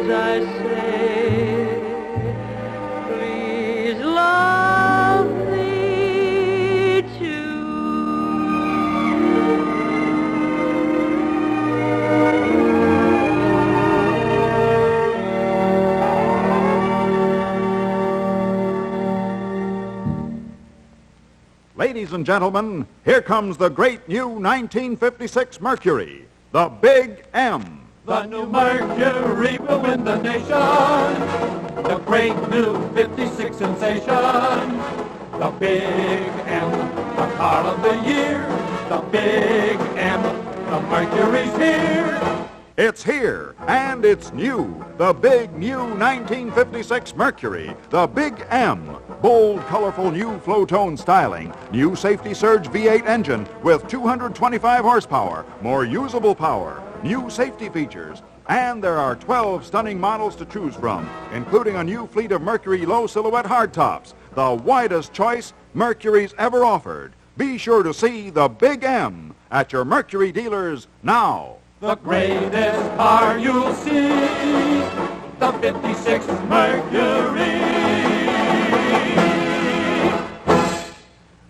as I say, please love me too. Ladies and gentlemen, here comes the great new 1956 Mercury, the Big M. The new Mercury will win the nation. The great new 56 sensation. The Big M, the car of the year. The Big M, the Mercury's here. It's here, and it's new. The big new 1956 Mercury, the Big M. Bold, colorful new flow-tone styling, new safety surge V8 engine with 225 horsepower, more usable power, new safety features, and there are 12 stunning models to choose from, including a new fleet of Mercury low silhouette hardtops, the widest choice Mercury's ever offered. Be sure to see the Big M at your Mercury dealers now. The greatest car you'll see, the 56 Mercury.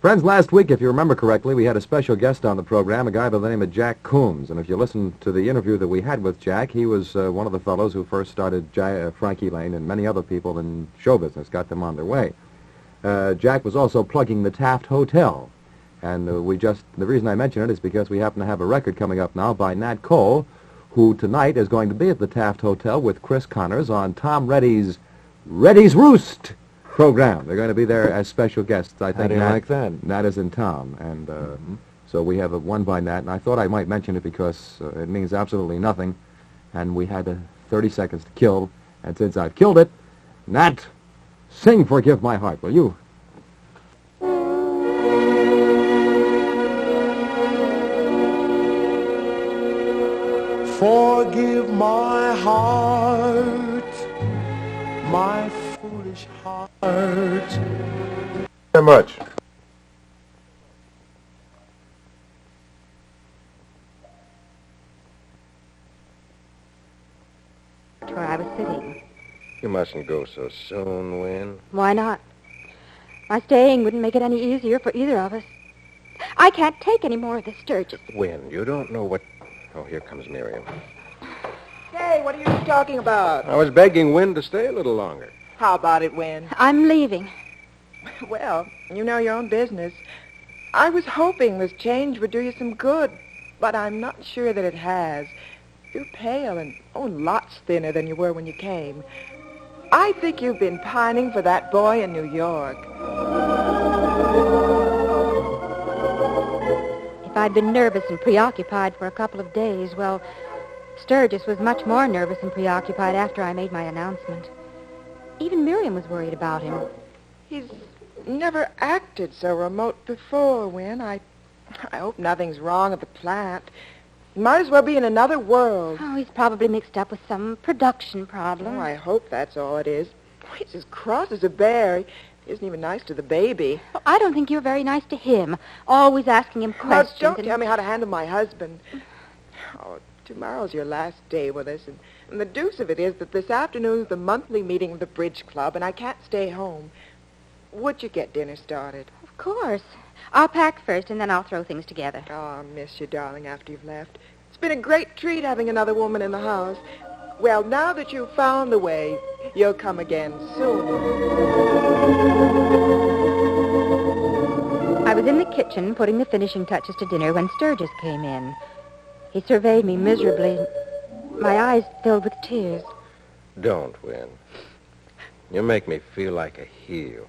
Friends, last week, if you remember correctly, we had a special guest on the program, a guy by the name of Jack Coombs. And if you listen to the interview that we had with Jack, he was one of the fellows who first started Frankie Lane and many other people in show business, got them on their way. Jack was also plugging the Taft Hotel. And the reason I mention it is because we happen to have a record coming up now by Nat Cole, who tonight is going to be at the Taft Hotel with Chris Connors on Tom Reddy's Roost program. They're going to be there as special guests. I think. How do you like that? Nat is in town, and so we have one by Nat, and I thought I might mention it because it means absolutely nothing, and we had 30 seconds to kill, and since I've killed it, Nat, sing Forgive My Heart, will you? Forgive my heart, my foolish heart. How much? Where I was sitting. You mustn't go so soon, Win. Why not? My staying wouldn't make it any easier for either of us. I can't take any more of this Sturgis. Win, you don't know what... Oh, here comes Miriam. Hey, what are you talking about? I was begging Win to stay a little longer. How about it, Win? I'm leaving. Well, you know your own business. I was hoping this change would do you some good, but I'm not sure that it has. You're pale and, lots thinner than you were when you came. I think you've been pining for that boy in New York. If I'd been nervous and preoccupied for a couple of days, well, Sturgis was much more nervous and preoccupied after I made my announcement. Even Miriam was worried about him. He's never acted so remote before, Win. I hope nothing's wrong at the plant. He might as well be in another world. Oh, he's probably mixed up with some production problem. Oh, I hope that's all it is. He's as cross as a bear. He isn't even nice to the baby. Well, I don't think you're very nice to him, always asking him questions. Don't tell me how to handle my husband. Oh, tomorrow's your last day with us, and the deuce of it is that this afternoon's the monthly meeting of the Bridge Club, and I can't stay home. Would you get dinner started? Of course. I'll pack first, and then I'll throw things together. Oh, I'll miss you, darling, after you've left. It's been a great treat having another woman in the house. Well, now that you've found the way, you'll come again soon. I was in the kitchen putting the finishing touches to dinner when Sturgis came in. He surveyed me miserably. My eyes filled with tears. Don't, Win. You make me feel like a heel.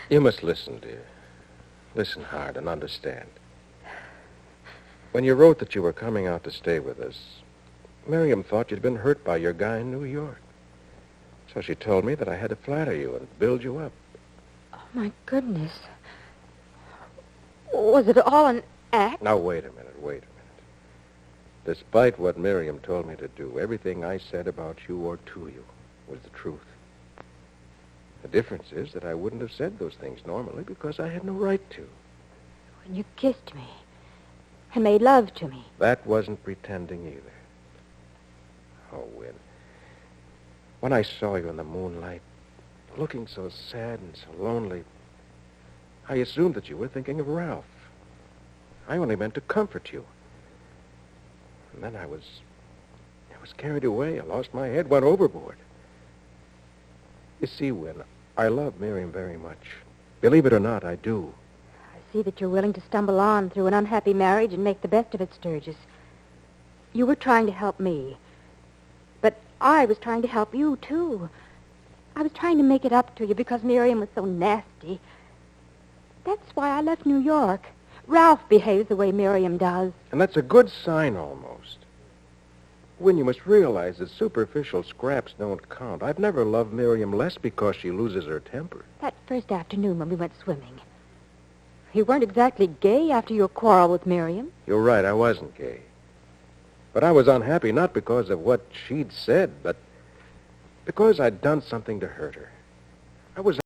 You must listen, dear. Listen hard and understand. When you wrote that you were coming out to stay with us, Miriam thought you'd been hurt by your guy in New York. So she told me that I had to flatter you and build you up. Oh, my goodness. Was it all an act? Now, wait a minute. Despite what Miriam told me to do, everything I said about you or to you was the truth. The difference is that I wouldn't have said those things normally because I had no right to. When you kissed me and made love to me. That wasn't pretending either. Oh, Win. When I saw you in the moonlight, looking so sad and so lonely, I assumed that you were thinking of Ralph. I only meant to comfort you. And then I was carried away. I lost my head, went overboard. You see, Win, I love Miriam very much. Believe it or not, I do. I see that you're willing to stumble on through an unhappy marriage and make the best of it, Sturgis. You were trying to help me. But I was trying to help you, too. I was trying to make it up to you because Miriam was so nasty. That's why I left New York. Ralph behaves the way Miriam does. And that's a good sign, almost. Win, you must realize that superficial scraps don't count. I've never loved Miriam less because she loses her temper. That first afternoon when we went swimming. You weren't exactly gay after your quarrel with Miriam. You're right, I wasn't gay. But I was unhappy not because of what she'd said, but because I'd done something to hurt her. I was